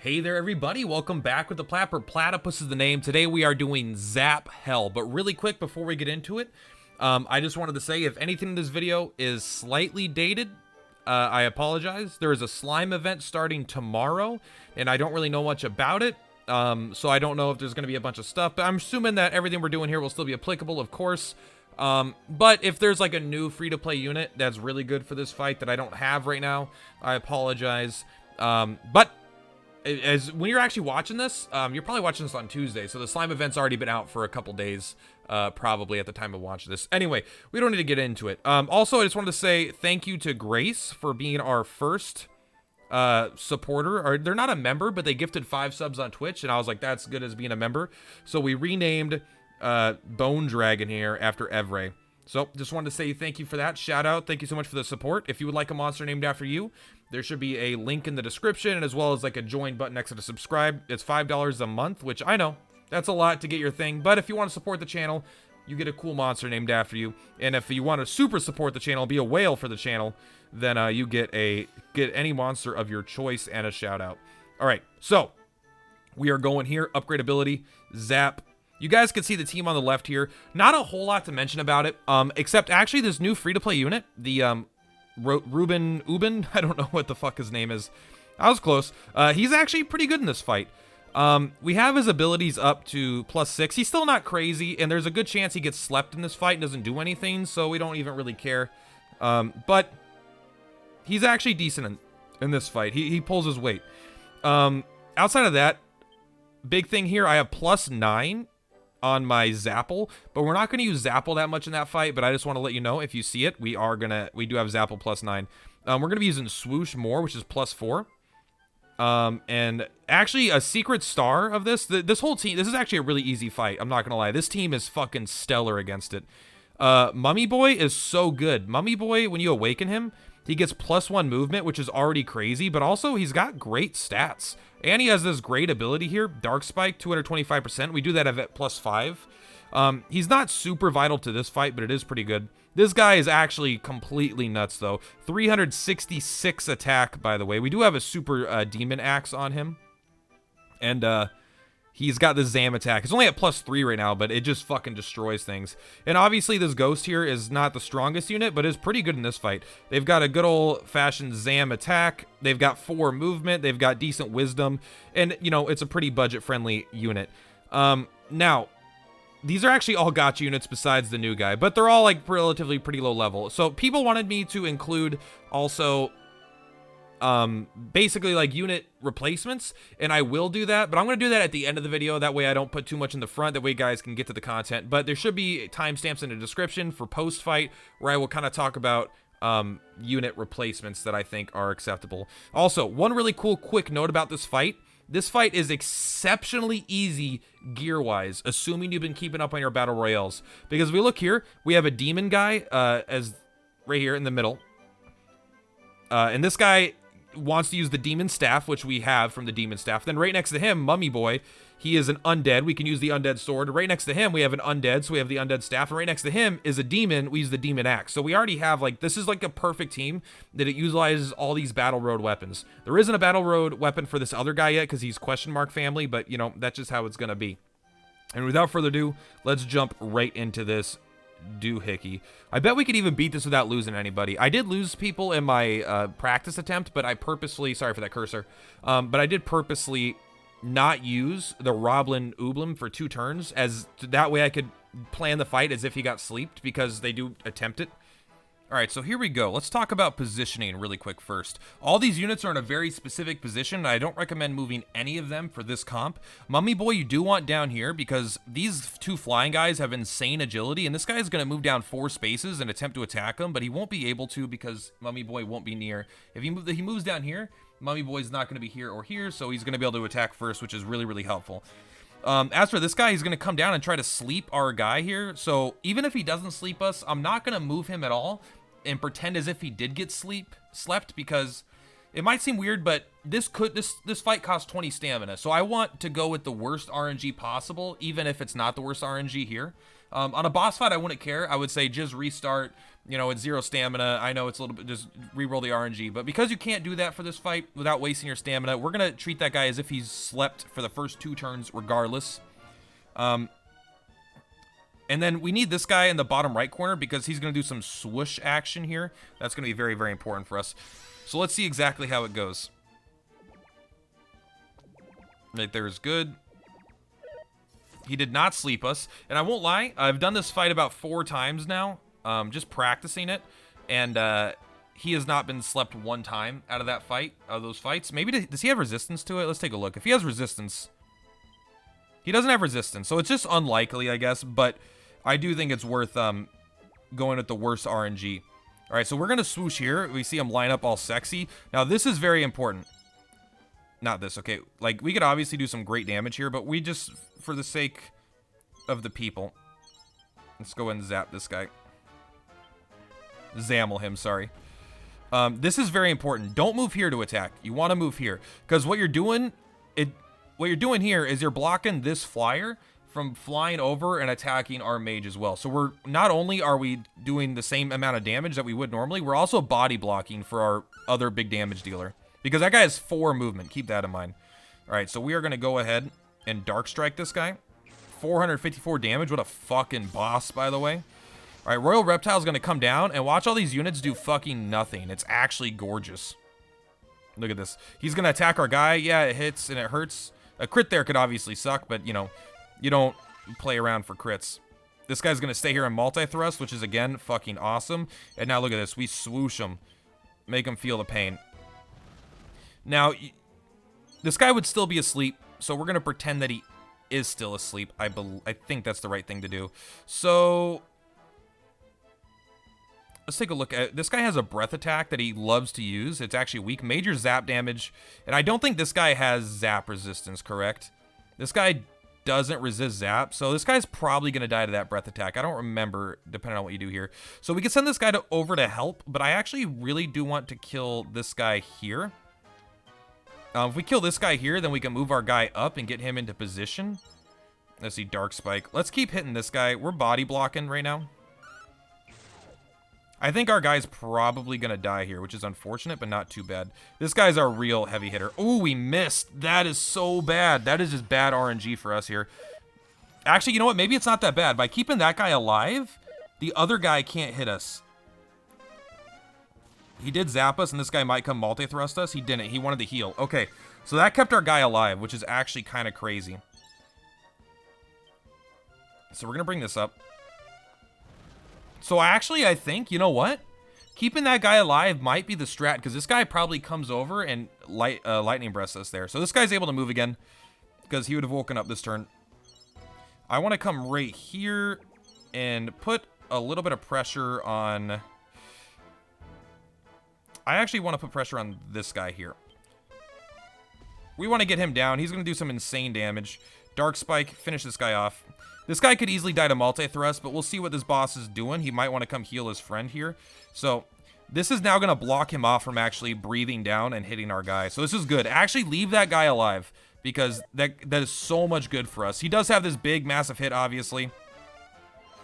Hey there, everybody. Welcome back with the Plat. Purplatypus is the name. Today we are doing Zap Hell. But really quick, before we get into it, I just wanted to say, if anything in this video is slightly dated, I apologize. There is a slime event starting tomorrow, and I don't really know much about it. So I don't know if there's going to be a bunch of stuff, but I'm assuming that everything we're doing here will still be applicable, of course. But if there's like a new free-to-play unit that's really good for this fight that I don't have right now, I apologize. But as when you're actually watching this, you're probably watching this on Tuesday, so the slime event's already been out for a couple days, probably at the time of watching this. Anyway, we don't need to get into it. Also, I just wanted to say thank you to Grace for being our first supporter. Or they're not a member, but they gifted 5 subs on Twitch, and I was like, that's good as being a member. So we renamed Bone Dragon here after Evray. So just wanted to say thank you for that. Shout out. Thank you so much for the support. If you would like a monster named after you, there should be a link in the description, as well as like a join button next to the subscribe. It's $5 a month, which I know that's a lot to get your thing. But if you want to support the channel, you get a cool monster named after you. And if you want to super support the channel, be a whale for the channel, then you get any monster of your choice and a shout out. All right, so we are going here. Upgrade ability, Zap. You guys can see the team on the left here. Not a whole lot to mention about it, except actually this new free-to-play unit, the Ruben Ubin. I don't know what the fuck his name is. I was close. He's actually pretty good in this fight. We have his abilities up to +6. He's still not crazy, and there's a good chance he gets slept in this fight and doesn't do anything, so we don't even really care. But he's actually decent in this fight. He pulls his weight. Outside of that, big thing here, I have +9 on my Zapple, but we're not going to use Zapple that much in that fight, but I just want to let you know, if you see it, we do have Zapple +9. We're going to be using Swoosh more, which is +4. And actually a secret star of this whole team, this is actually a really easy fight, I'm not going to lie. This team is fucking stellar against it. Mummy Boy is so good. Mummy Boy, when you awaken him, he gets +1 movement, which is already crazy, but also he's got great stats. And he has this great ability here, Dark Spike, 225%. We do that at +5. He's not super vital to this fight, but it is pretty good. This guy is actually completely nuts, though. 366 attack, by the way. We do have a super demon axe on him. And he's got the Zam attack. It's only at +3 right now, but it just fucking destroys things. And obviously this Ghost here is not the strongest unit, but is pretty good in this fight. They've got a good old-fashioned Zam attack. They've got 4 movement. They've got decent wisdom. And, you know, it's a pretty budget-friendly unit. Now, these are actually all gotcha units besides the new guy, but they're all, like, relatively pretty low level. So people wanted me to include also basically like unit replacements, and I will do that, but I'm going to do that at the end of the video. That way I don't put too much in the front. That way guys can get to the content, but there should be timestamps in the description for post-fight where I will kind of talk about unit replacements that I think are acceptable. Also, one really cool quick note about this fight. This fight is exceptionally easy gear-wise, assuming you've been keeping up on your battle royales. Because if we look here, we have a demon guy as right here in the middle. And this guy wants to use the demon staff, which we have from the demon staff. Then right next to him, Mummy Boy, he is an undead. We can use the undead sword. Right next to him, we have an undead, so we have the undead staff. And right next to him is a demon. We use the demon axe. So we already have, like, this is like a perfect team that it utilizes all these battle road weapons. There isn't a battle road weapon for this other guy yet because he's question mark family, but, you know, that's just how it's going to be. And without further ado, let's jump right into this doohickey. I bet we could even beat this without losing anybody. I did lose people in my practice attempt, but I purposely, sorry for that cursor, but I did purposely not use the Roblin Ublin for 2 turns, as that way I could plan the fight as if he got sleeped, because they do attempt it. Alright, so here we go. Let's talk about positioning really quick first. All these units are in a very specific position, and I don't recommend moving any of them for this comp. Mummy Boy you do want down here, because these 2 flying guys have insane agility, and this guy is going to move down 4 spaces and attempt to attack them, but he won't be able to because Mummy Boy won't be near. If he moves down here, Mummy Boy's not going to be here or here, so he's going to be able to attack first, which is really, really helpful. As for this guy, he's going to come down and try to sleep our guy here. So even if he doesn't sleep us, I'm not going to move him at all and pretend as if he did get slept, because it might seem weird, but this fight costs 20 stamina. So I want to go with the worst RNG possible, even if it's not the worst RNG here. On a boss fight, I wouldn't care. I would say just restart, You know, it's 0 stamina. I know it's a little bit, just reroll the RNG. But because you can't do that for this fight without wasting your stamina, we're going to treat that guy as if he's slept for the first 2 turns regardless. And then we need this guy in the bottom right corner because he's going to do some swoosh action here. That's going to be very, very important for us. So let's see exactly how it goes. Right there is good. He did not sleep us. And I won't lie, I've done this fight about 4 times now. Just practicing it, and he has not been slept 1 time out of that fight, those fights. Maybe does he have resistance to it? Let's take a look. If he has resistance, he doesn't have resistance, so it's just unlikely, I guess. But I do think it's worth going with the worst RNG. All right, so we're gonna swoosh here. We see him line up all sexy. Now this is very important. Not this, okay? Like we could obviously do some great damage here, but we just, for the sake of the people, let's go and zap this guy. Zammel him, sorry. This is very important. Don't move here to attack. You want to move here because what you're doing here is you're blocking this flyer from flying over and attacking our mage as well. So we're not only are we doing the same amount of damage that we would normally, we're also body blocking for our other big damage dealer because that guy has 4 movement. Keep that in mind. All right, so we are going to go ahead and dark strike this guy. 454 damage. What a fucking boss, by the way. All right, Royal Reptile is going to come down, and watch all these units do fucking nothing. It's actually gorgeous. Look at this. He's going to attack our guy. Yeah, it hits, and it hurts. A crit there could obviously suck, but, you know, you don't play around for crits. This guy's going to stay here and multi-thrust, which is, again, fucking awesome. And now look at this. We swoosh him. Make him feel the pain. Now, this guy would still be asleep, so we're going to pretend that he is still asleep. I think that's the right thing to do. So let's take a look at this guy. Has a breath attack that he loves to use. It's actually weak. Major zap damage. And I don't think this guy has zap resistance, correct? This guy doesn't resist zap. So this guy's probably going to die to that breath attack. I don't remember, depending on what you do here. So we can send this guy over to help. But I actually really do want to kill this guy here. If we kill this guy here, then we can move our guy up and get him into position. Let's see, Dark Spike. Let's keep hitting this guy. We're body blocking right now. I think our guy's probably going to die here, which is unfortunate, but not too bad. This guy's our real heavy hitter. Oh, we missed. That is so bad. That is just bad RNG for us here. Actually, you know what? Maybe it's not that bad. By keeping that guy alive, the other guy can't hit us. He did zap us, and this guy might come multi-thrust us. He didn't. He wanted to heal. Okay, so that kept our guy alive, which is actually kind of crazy. So we're going to bring this up. So actually, I think, you know what? Keeping that guy alive might be the strat, because this guy probably comes over and lightning breaths us there. So this guy's able to move again, because he would have woken up this turn. I want to come right here and put a little bit of pressure on... I actually want to put pressure on this guy here. We want to get him down. He's going to do some insane damage. Dark Spike, finish this guy off. This guy could easily die to multi-thrust, but we'll see what this boss is doing. He might want to come heal his friend here. So this is now going to block him off from actually breathing down and hitting our guy. So this is good. Actually, leave that guy alive, because that is so much good for us. He does have this big, massive hit, obviously.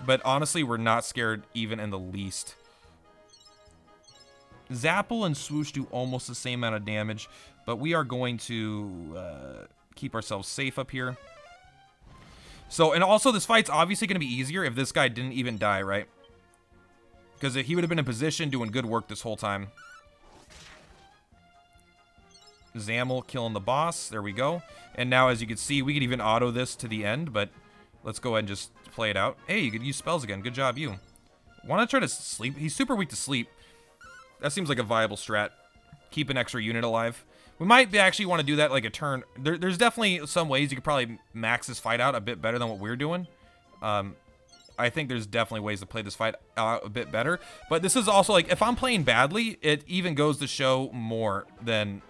But honestly, we're not scared even in the least. Zapple and Swoosh do almost the same amount of damage, but we are going to keep ourselves safe up here. So, and also this fight's obviously going to be easier if this guy didn't even die, right? Because he would have been in position doing good work this whole time. Zammel killing the boss. There we go. And now, as you can see, we could even auto this to the end, but let's go ahead and just play it out. Hey, you could use spells again. Good job, you. Want to try to sleep? He's super weak to sleep. That seems like a viable strat. Keep an extra unit alive. We might actually want to do that like a turn. There's definitely some ways you could probably max this fight out a bit better than what we're doing. I think there's definitely ways to play this fight out a bit better. But this is also like, if I'm playing badly, it even goes to show more than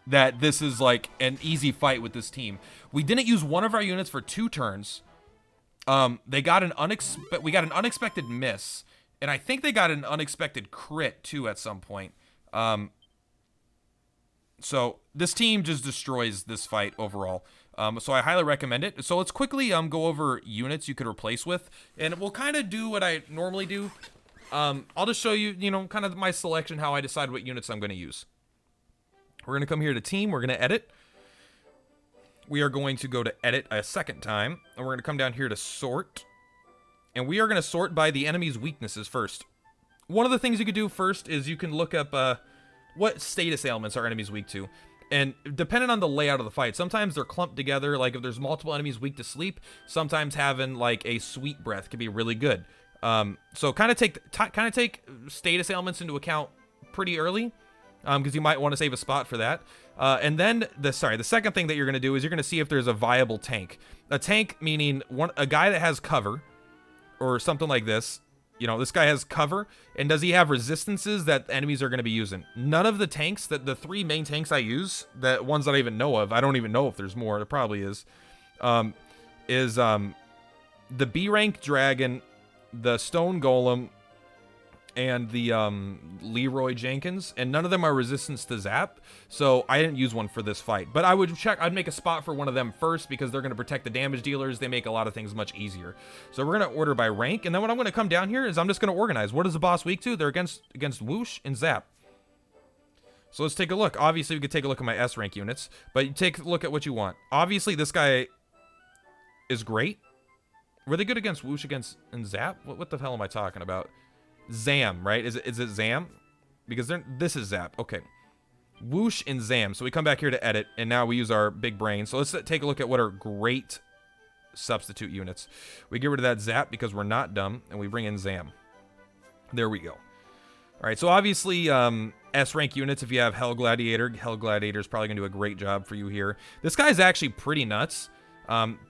that this is like an easy fight with this team. We didn't use one of our units for 2 turns. We got an unexpected miss. And I think they got an unexpected crit, too, at some point. So this team just destroys this fight overall. So I highly recommend it. So let's quickly go over units you could replace with. And we'll kind of do what I normally do. I'll just show you, you know, kind of my selection, how I decide what units I'm going to use. We're going to come here to team. We're going to edit. We are going to go to edit a second time, and we're going to come down here to sort. And we are going to sort by the enemy's weaknesses first. One of the things you could do first is you can look up what status ailments our enemies weak to. And depending on the layout of the fight, sometimes they're clumped together. Like if there's multiple enemies weak to sleep, sometimes having like a sweet breath can be really good. So kind of take status ailments into account pretty early, because you might want to save a spot for that. And then the second thing that you're going to do is you're going to see if there's a viable tank. A tank meaning a guy that has cover or something like this. You know, this guy has cover, and does he have resistances that enemies are going to be using? None of the tanks, the three main tanks I use, the ones that I even know of, I don't even know if there's more, there probably is the B rank dragon, the stone golem, and the Leroy Jenkins, and none of them are resistance to zap, so I didn't use one for this fight. But I would check, I'd make a spot for one of them first, because they're going to protect the damage dealers. They make a lot of things much easier. So we're going to order by rank, and then what I'm going to come down here is I'm just going to organize. What is the boss weak to? They're against whoosh and zap. So let's take a look. Obviously, we could take a look at my S rank units, but you take a look at what you want. Obviously, this guy is great. Were they good against whoosh and zap? What the hell am I talking about? Zam, right? Is it Zam? Because this is Zap. Okay. Whoosh and Zam. So we come back here to edit, and now we use our big brain. So let's take a look at what are great substitute units. We get rid of that Zap because we're not dumb, and we bring in Zam. There we go. All right, so obviously S rank units, if you have Hell Gladiator is probably going to do a great job for you here. This guy's actually pretty nuts.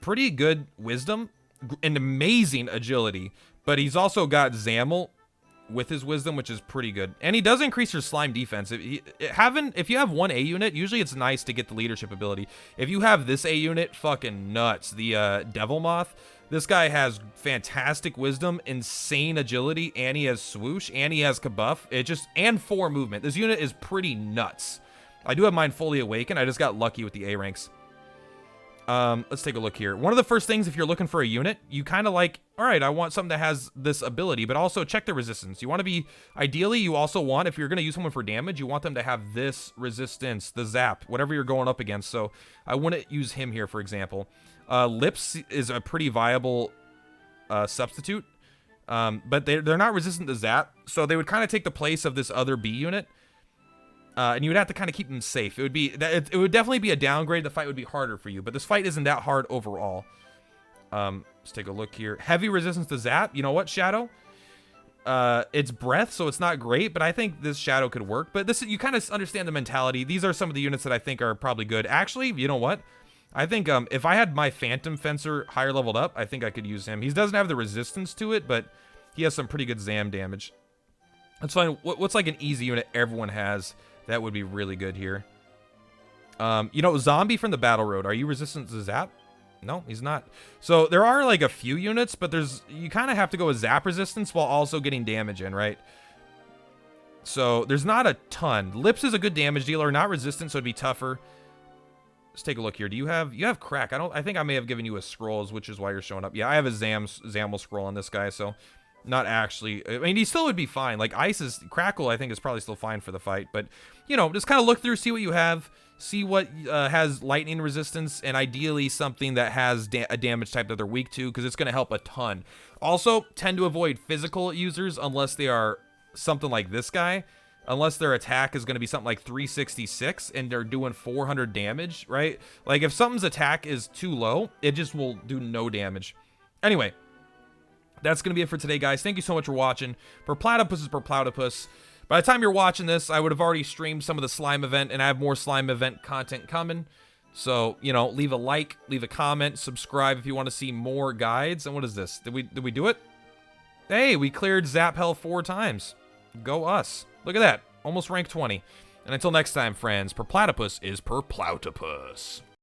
Pretty good wisdom and amazing agility, but he's also got Zamel with his wisdom, which is pretty good. And he does increase your slime defense. If you have one A unit, usually it's nice to get the leadership ability. If you have this A unit, fucking nuts. The Devil Moth, this guy has fantastic wisdom, insane agility, and he has swoosh, and he has kabuff. And 4 movement. This unit is pretty nuts. I do have mine fully awakened. I just got lucky with the A ranks. Let's take a look here. One of the first things, if you're looking for a unit, you kind of like, all right, I want something that has this ability, but also check the resistance. You want to be, ideally, you also want, if you're going to use someone for damage, you want them to have this resistance, the zap, whatever you're going up against. So I wouldn't use him here, for example. Lips is a pretty viable substitute, but they're not resistant to zap, so they would kind of take the place of this other B unit. And you would have to kind of keep them safe. It would definitely be a downgrade. The fight would be harder for you, but this fight isn't that hard overall. Let's take a look here. Heavy resistance to zap. You know what, Shadow? It's breath, so it's not great, but I think this Shadow could work. But this, you kind of understand the mentality. These are some of the units that I think are probably good. Actually, you know what? I think if I had my Phantom Fencer higher leveled up, I think I could use him. He doesn't have the resistance to it, but he has some pretty good Zam damage. Let's find what's like an easy unit everyone has. That would be really good here. You know, Zombie from the Battle Road. Are you resistant to Zap? No, he's not. So there are like a few units, but you kind of have to go with Zap resistance while also getting damage in, right? So there's not a ton. Lips is a good damage dealer, not resistant, so it'd be tougher. Let's take a look here. You have Crack. I think I may have given you a Scrolls, which is why you're showing up. Yeah, I have a Zamel Scroll on this guy, so not actually. I mean, he still would be fine. Like Crackle, I think is probably still fine for the fight, but you know, just kind of look through, see what you have, see what has lightning resistance, and ideally something that has a damage type that they're weak to, because it's going to help a ton. Also, tend to avoid physical users unless they are something like this guy. Unless their attack is going to be something like 366 and they're doing 400 damage, right? Like if something's attack is too low, it just will do no damage. Anyway, that's going to be it for today, guys. Thank you so much for watching. Purplatypus is Purplatypus. By the time you're watching this, I would have already streamed some of the slime event, and I have more slime event content coming. So, you know, leave a like, leave a comment, subscribe if you want to see more guides. And what is this? Did we do it? Hey, we cleared Zap Hell 4 times. Go us. Look at that. Almost rank 20. And until next time, friends, Purplatypus is Purplatypus.